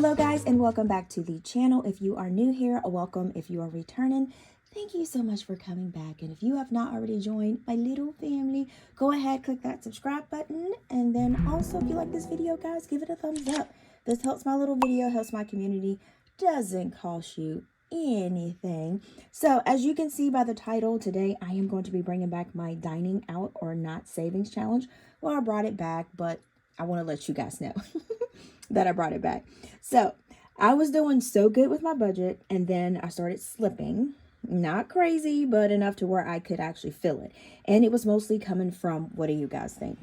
Hello guys, and welcome back to the channel. If you are new here, welcome. If you are returning, thank you so much for coming back. And if you have not already joined my little family, go ahead, click that subscribe button. And then also, if you like this video, guys, give it a thumbs up. This helps my little video, helps my community, doesn't cost you anything. So as you can see by the title, today I am going to be bringing back my dining out or not savings challenge. Well, I brought it back, but I want to let you guys know that I brought it back. So I was doing so good with my budget, and then I started slipping. Not crazy, but enough to where I could actually feel it. And it was mostly coming from, what do you guys think?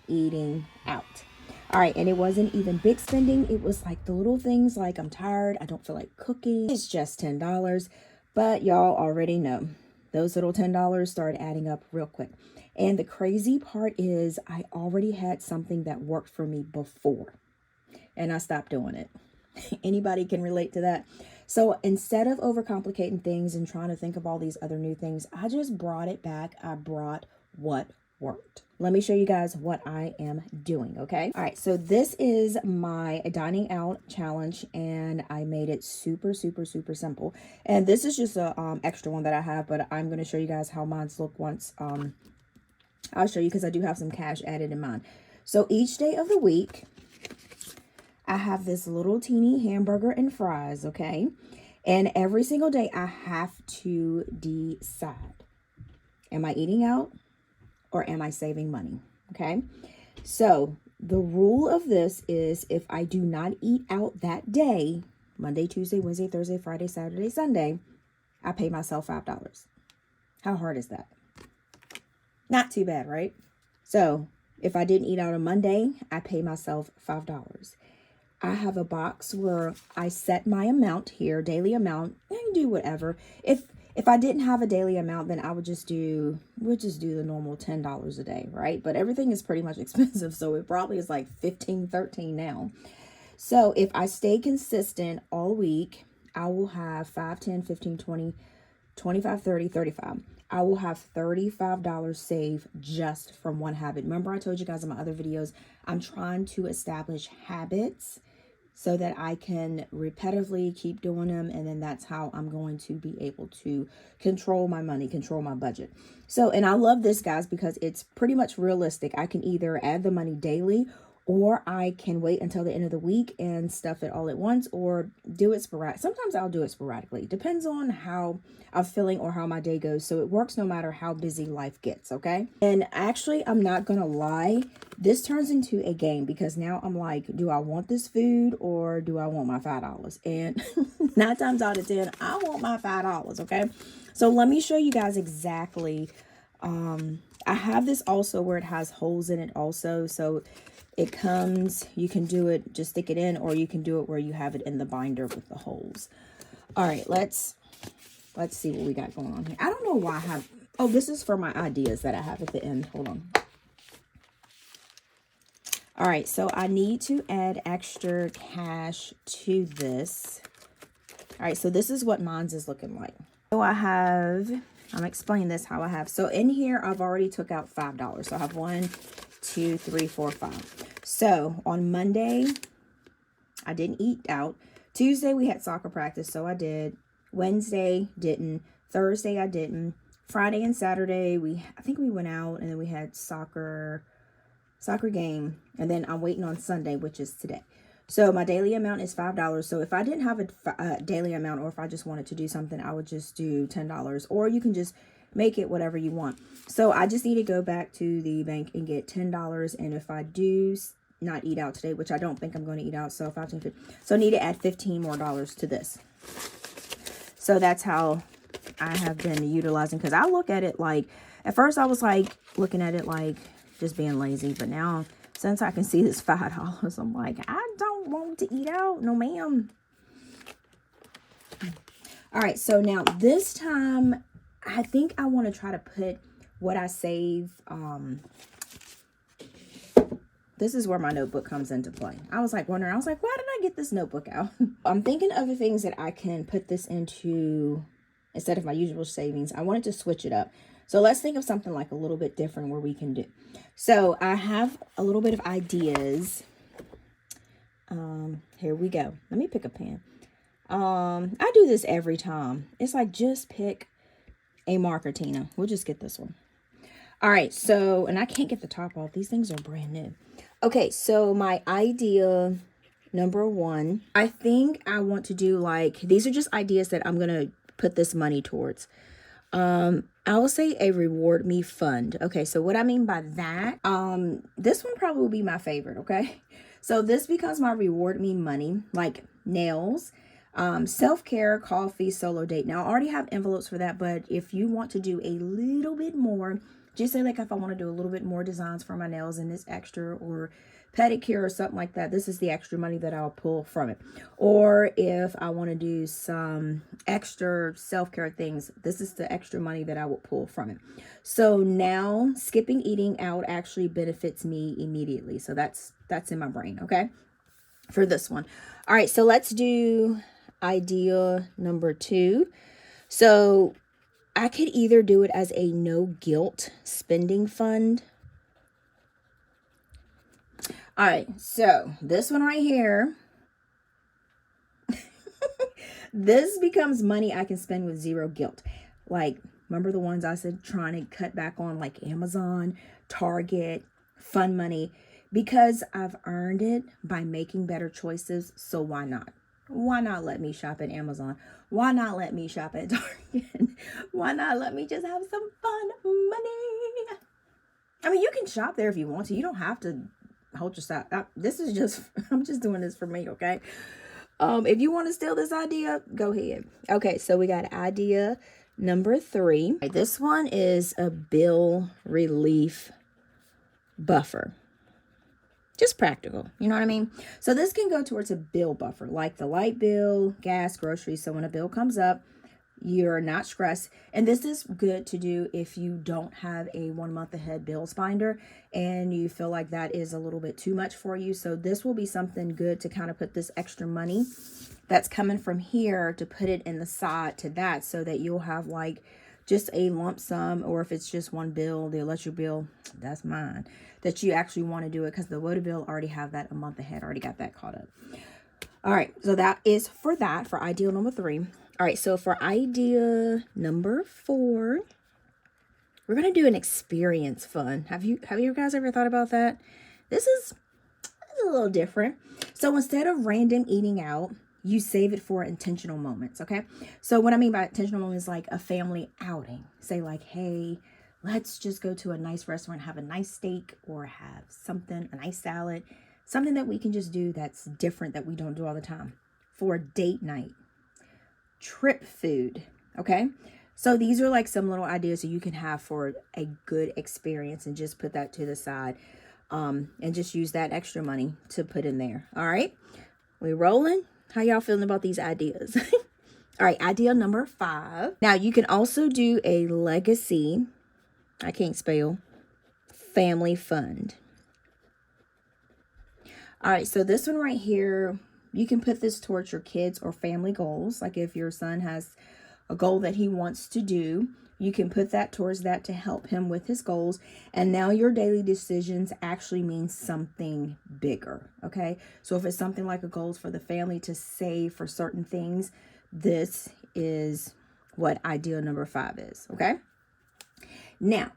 Eating out. All right, and it wasn't even big spending. It was like the little things like I'm tired, I don't feel like cooking. It's just $10. But y'all already know, those little $10 started adding up real quick. And the crazy part is I already had something that worked for me before, and I stopped doing it. Anybody can relate to that. So instead of overcomplicating things and trying to think of all these other new things, I just brought it back. I brought what worked. Let me show you guys what I am doing, okay? All right, so this is my dining out challenge, and I made it super simple. And this is just a extra one that I have, but I'm going to show you guys how mine's look once I'll show you, because I do have some cash added in mine. So each day of the week, I have this little teeny hamburger and fries, okay? And every single day, I have to decide, am I eating out or am I saving money, okay? So the rule of this is, if I do not eat out that day, Monday, Tuesday, Wednesday, Thursday, Friday, Saturday, Sunday, I pay myself $5. How hard is that? Not too bad, right? So if I didn't eat out on Monday, I pay myself $5. I have a box where I set my amount here, daily amount. I can do whatever. If I didn't have a daily amount, then I would just do, we'll just do the normal $10 a day, right? But everything is pretty much expensive, so it probably is like 15, 13 now. So if I stay consistent all week, I will have 5, 10, 15, 20, 25, 30, 35. I will have $35 saved just from one habit. Remember, I told you guys in my other videos, I'm trying to establish habits so that I can repetitively keep doing them. And then that's how I'm going to be able to control my money, control my budget. So, and I love this, guys, because it's pretty much realistic. I can either add the money daily, or I can wait until the end of the week and stuff it all at once, or do it sporadic. Sometimes I'll do it sporadically. Depends on how I'm feeling or how my day goes. So it works no matter how busy life gets, okay? And actually, I'm not going to lie. This turns into a game, because now I'm like, do I want this food or do I want my $5? And 9 times out of 10, I want my $5, okay? So let me show you guys exactly. I have this also where it has holes in it also. So it comes, you can do it, just stick it in, or you can do it where you have it in the binder with the holes. All right, let's see what we got going on here. I don't know why I have, oh, this is for my ideas that I have at the end. Hold on. All right, so I need to add extra cash to this. All right, so this is what mine's is looking like. So I have, I'm explaining this how I have. So in here, I've already took out $5. So I have 1, 2, 3, 4, 5. So on Monday, I didn't eat out. Tuesday, we had soccer practice, so I did. Wednesday, didn't. Thursday, I didn't. Friday and Saturday, I think we went out, and then we had soccer game. And then I'm waiting on Sunday, which is today. So my daily amount is $5. So if I didn't have a daily amount, or if I just wanted to do something, I would just do $10. Or you can just make it whatever you want. So I just need to go back to the bank and get $10. And if I do not eat out today, which I don't think I'm going to eat out, so 5, 10, 15, so I need to add $15 more to this. So that's how I have been utilizing, because I look at it like, at first I was like looking at it like just being lazy, but now since I can see this $5, I'm like, I don't want to eat out, no ma'am. All right, so now this time I think I want to try to put what I save. This is where my notebook comes into play. I was like wondering, why did I get this notebook out? I'm thinking of the things that I can put this into instead of my usual savings. I wanted to switch it up. So let's think of something like a little bit different where we can do. So I have a little bit of ideas. Here we go. Let me pick a pen. I do this every time. It's like, just pick a marker, Tina. We'll just get this one. All right, so, and I can't get the top off. These things are brand new. Okay, so my idea number 1, I think I want to do like, these are just ideas that I'm going to put this money towards. I will say a reward me fund. Okay, so what I mean by that, this one probably will be my favorite, okay? So this becomes my reward me money, like nails, self-care, coffee, solo date. Now I already have envelopes for that, but if you want to do a little bit more, just say like if I want to do a little bit more designs for my nails and it's extra, or pedicure or something like that, this is the extra money that I'll pull from it. Or if I want to do some extra self-care things, this is the extra money that I will pull from it. So now skipping eating out actually benefits me immediately. So that's in my brain, okay, for this one. All right, so let's do idea number 2. So I could either do it as a no guilt spending fund. All right, so this one right here, this becomes money I can spend with zero guilt. Like, remember the ones I said trying to cut back on, like Amazon, Target, fun money, because I've earned it by making better choices. So why not? Why not let me shop at Amazon? Why not let me shop at Target? Why not let me just have some fun money? I mean, you can shop there if you want to. You don't have to hold yourself. This is just, I'm just doing this for me, okay? If you want to steal this idea, go ahead. Okay, so we got idea number 3. This one is a bill relief buffer. Just practical, you know what I mean? So this can go towards a bill buffer, like the light bill, gas, groceries. So when a bill comes up, you're not stressed. And this is good to do if you don't have a 1 month ahead bills binder and you feel like that is a little bit too much for you. So this will be something good to kind of put this extra money that's coming from here to put it in the side to that, so that you'll have like just a lump sum, or if it's just one bill, the electric bill, that's mine, that you actually want to do it, because the water bill already have that a month ahead, already got that caught up. All right, so that is for that, for idea number 3. All right, so for idea number 4, we're gonna do an experience fund. Have you guys ever thought about that? This is a little different. So instead of random eating out, you save it for intentional moments, okay? So what I mean by intentional moments, like a family outing. Say like, hey, let's just go to a nice restaurant, have a nice steak, or have something, a nice salad, something that we can just do that's different, that we don't do all the time. For date night, trip food, okay? So these are like some little ideas that you can have for a good experience, and just put that to the side, and just use that extra money to put in there. All right, we rolling? How y'all feeling about these ideas? All right, idea number 5. Now you can also do a legacy, I can't spell, family fund. All right, so this one right here, you can put this towards your kids or family goals. Like if your son has a goal that he wants to do, you can put that towards that to help him with his goals. And now your daily decisions actually mean something bigger, okay? So if it's something like a goal for the family to save for certain things, this is what idea number 5 is, okay? Now,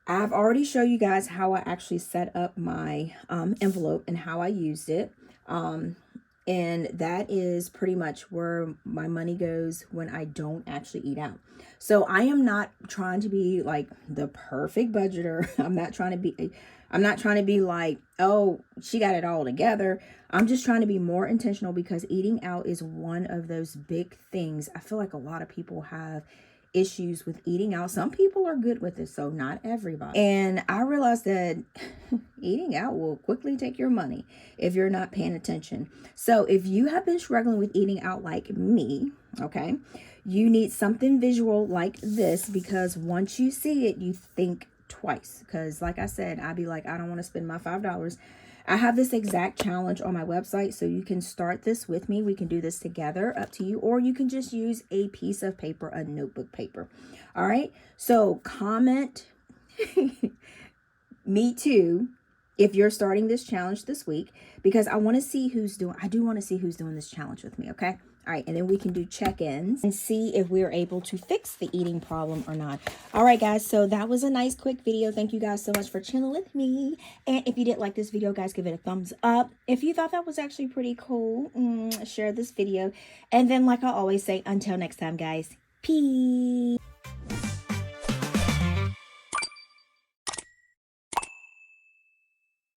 I've already shown you guys how I actually set up my envelope and how I used it. And that is pretty much where my money goes when I don't actually eat out. So I am not trying to be like the perfect budgeter. I'm not trying to be like, oh, she got it all together. I'm just trying to be more intentional, because eating out is one of those big things. I feel like a lot of people have issues with eating out. Some people are good with it, so not everybody. And I realized that eating out will quickly take your money if you're not paying attention. So if you have been struggling with eating out like me, okay, you need something visual like this, because once you see it, you think twice. Because like I said, I'd be like, I don't want to spend my $5. I have this exact challenge on my website, so you can start this with me. We can do this together, up to you, or you can just use a piece of paper, a notebook paper. All right, so comment me too if you're starting this challenge this week, because I want to see who's doing, I do want to see who's doing this challenge with me, okay? All right, and then we can do check-ins and see if we're able to fix the eating problem or not. All right, guys, so that was a nice quick video. Thank you guys so much for chilling with me. And if you did like this video, guys, give it a thumbs up. If you thought that was actually pretty cool, share this video. And then, like I always say, until next time, guys, peace.